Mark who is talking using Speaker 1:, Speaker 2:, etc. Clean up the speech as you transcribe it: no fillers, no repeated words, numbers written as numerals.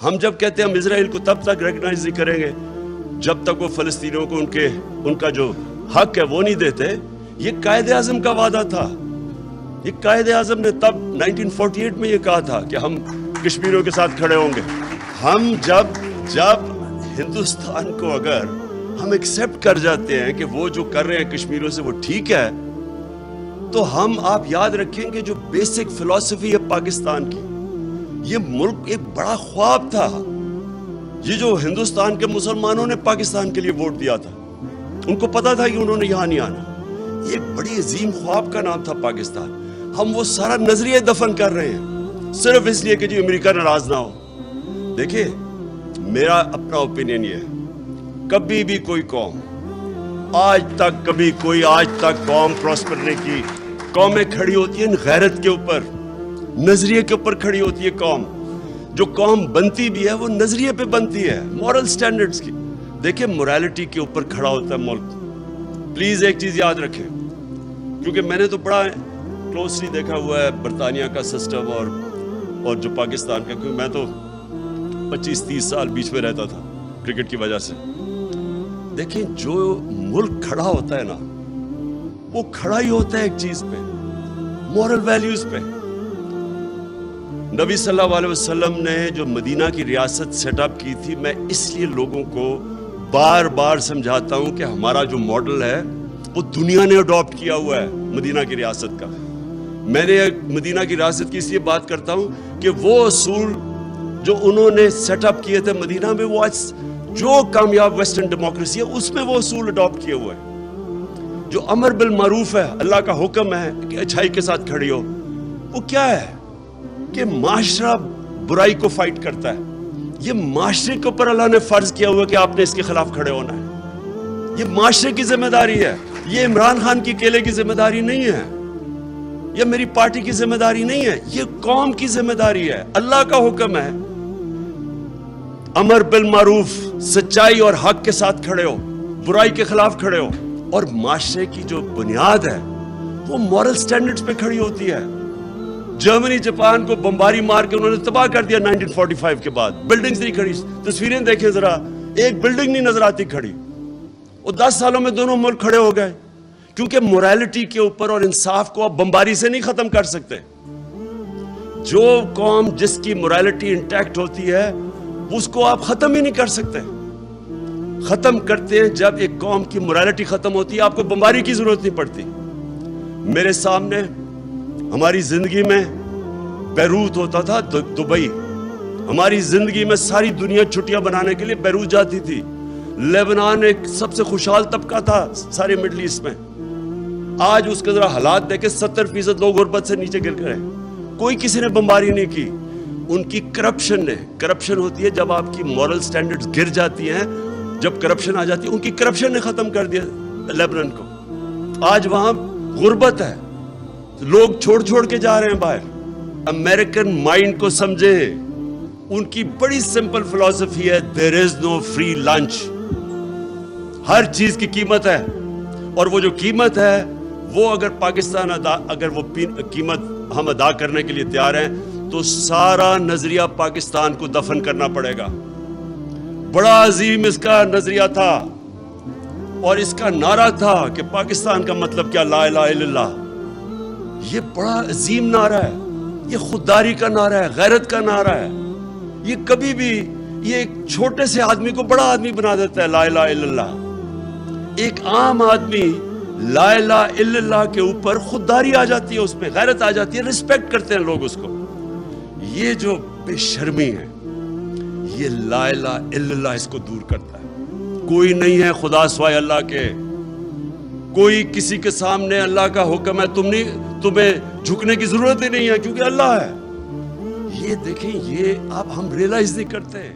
Speaker 1: ہم جب کہتے ہیں ہم اسرائیل کو تب تک ریکگنائز نہیں کریں گے جب تک وہ فلسطینیوں کو ان کا جو حق ہے وہ نہیں دیتے. یہ قائد اعظم کا وعدہ تھا. یہ قائد اعظم نے تب 1948 میں یہ کہا تھا کہ ہم کشمیریوں کے ساتھ کھڑے ہوں گے. ہم جب ہندوستان کو اگر ہم ایکسیپٹ کر جاتے ہیں کہ وہ جو کر رہے ہیں کشمیریوں سے وہ ٹھیک ہے, تو آپ یاد رکھیں کہ جو بیسک فلسفی ہے پاکستان کی, یہ ملک ایک بڑا خواب تھا. یہ جو ہندوستان کے مسلمانوں نے پاکستان کے لیے ووٹ دیا تھا, ان کو پتا تھا کہ انہوں نے یہاں نہیں آنا. یہ ایک بڑی عظیم خواب کا نام تھا پاکستان. ہم وہ سارا نظریہ دفن کر رہے ہیں صرف اس لیے کہ جی امریکہ ناراض نہ ہو. دیکھیں, میرا اپنا اوپینین یہ ہے, کبھی بھی کوئی قوم آج تک قوم پراسپر نہیں کی. قومیں کھڑی ہوتی ہیں غیرت کے اوپر, نظریے کے اوپر کھڑی ہوتی ہے. جو قوم بنتی بھی ہے وہ نظریے پہ بنتی ہے, مورل سٹینڈرڈز کی. دیکھیں, موریلٹی کے اوپر کھڑا ہوتا ہے ملک. پلیز ایک چیز یاد رکھیں, کیونکہ میں نے تو بڑا کلوزلی دیکھا ہوا ہے برطانیہ کا سسٹم اور جو پاکستان کا, کیونکہ میں تو 25-30 سال بیچ میں رہتا تھا کرکٹ کی وجہ سے. دیکھیں, جو ملک کھڑا ہوتا ہے نا, وہ کھڑا ہی ہوتا ہے ایک چیز پہ, مورل ویلیوز پہ. نبی صلی اللہ علیہ وسلم نے جو مدینہ کی ریاست سیٹ اپ کی تھی, میں اس لیے لوگوں کو بار بار سمجھاتا ہوں کہ ہمارا جو ماڈل ہے وہ دنیا نے اڈاپٹ کیا ہوا ہے مدینہ کی ریاست کا. میں نے مدینہ کی ریاست کی اس لیے بات کرتا ہوں کہ وہ اصول جو انہوں نے سیٹ اپ کیے تھے مدینہ میں, وہ جو کامیاب ویسٹرن ڈیموکریسی ہے اس میں وہ اصول اڈاپٹ کیے ہوئے ہیں. جو امر بالمعروف ہے, اللہ کا حکم ہے کہ اچھائی کے ساتھ کھڑی ہو, وہ کیا ہے کہ معاشرہ برائی کو فائٹ کرتا ہے. یہ معاشرے کے اوپر اللہ نے فرض کیا ہوا کہ آپ نے اس کے خلاف کھڑے ہونا ہے. یہ معاشرے کی ذمہ داری ہے. یہ عمران خان کی اکیلے کی ذمہ داری نہیں ہے, یہ میری پارٹی کی ذمہ داری نہیں ہے, یہ قوم کی ذمہ داری ہے. اللہ کا حکم ہے, امر بالمعروف, سچائی اور حق کے ساتھ کھڑے ہو, برائی کے خلاف کھڑے ہو. اور معاشرے کی جو بنیاد ہے وہ مورل سٹینڈرڈز پہ کھڑی ہوتی ہے. جرمنی جاپان کو بمباری مار کے انہوں نے تباہ کر دیا 1945 کے بعد. بلڈنگز نہیں کھڑی, تصویریں دیکھیں ذرا, ایک بلڈنگ نہیں نظر آتی کھڑی. اور 10 سالوں میں دونوں ملک کھڑے ہو گئے, کیونکہ موریلٹی کے اوپر اور انصاف کو آپ بمباری سے نہیں ختم کر سکتے. جو قوم جس کی موریلٹی انٹیکٹ ہوتی ہے اس کو آپ ختم ہی نہیں کر سکتے. ختم کرتے ہیں جب ایک قوم کی موریلٹی ختم ہوتی ہے, آپ کو بمباری کی ضرورت نہیں پڑتی. میرے سامنے ہماری زندگی میں بیروت ہوتا تھا, دبئی. ہماری زندگی میں ساری دنیا چھٹیاں بنانے کے لیے بیروت جاتی تھی. لیبنان ایک سب سے خوشحال طبقہ تھا سارے مڈل ایسٹ میں. آج اس کے ذرا حالات دیکھیں, 70% لوگ غربت سے نیچے گر گئے. کوئی کسی نے بمباری نہیں کی. ان کی کرپشن ہوتی ہے جب آپ کی مورل سٹینڈرڈز گر جاتی ہیں, جب کرپشن آ جاتی ہے. ان کی کرپشن نے ختم کر دیا لیبنان کو. آج وہاں غربت ہے, لوگ چھوڑ کے جا رہے ہیں باہر. امریکن مائنڈ کو سمجھیں, ان کی بڑی سمپل فلسفی ہے, دیر از نو فری لنچ. ہر چیز کی قیمت ہے, اور وہ جو قیمت ہے وہ اگر پاکستان اگر وہ قیمت ہم ادا کرنے کے لیے تیار ہیں تو سارا نظریہ پاکستان کو دفن کرنا پڑے گا. بڑا عظیم اس کا نظریہ تھا, اور اس کا نعرہ تھا کہ پاکستان کا مطلب کیا, لا الہ الا اللہ. یہ بڑا عظیم نعرہ ہے, یہ خودداری کا نعرہ ہے, غیرت کا نعرہ ہے. یہ کبھی بھی یہ ایک چھوٹے سے آدمی کو بڑا آدمی بنا دیتا ہے, لا الہ الا اللہ. ایک عام آدمی لا الہ الا اللہ کے اوپر خودداری آ جاتی ہے, اس پہ غیرت آ جاتی ہے, رسپیکٹ کرتے ہیں لوگ اس کو. یہ جو بے شرمی ہے, یہ لا الہ الا اللہ اس کو دور کرتا ہے. کوئی نہیں ہے خدا سوائے اللہ کے, کوئی کسی کے سامنے اللہ کا حکم ہے, تمہیں جھکنے کی ضرورت ہی نہیں ہے کیونکہ اللہ ہے. یہ دیکھیں, یہ اب ہم ریئلائز نہیں کرتے.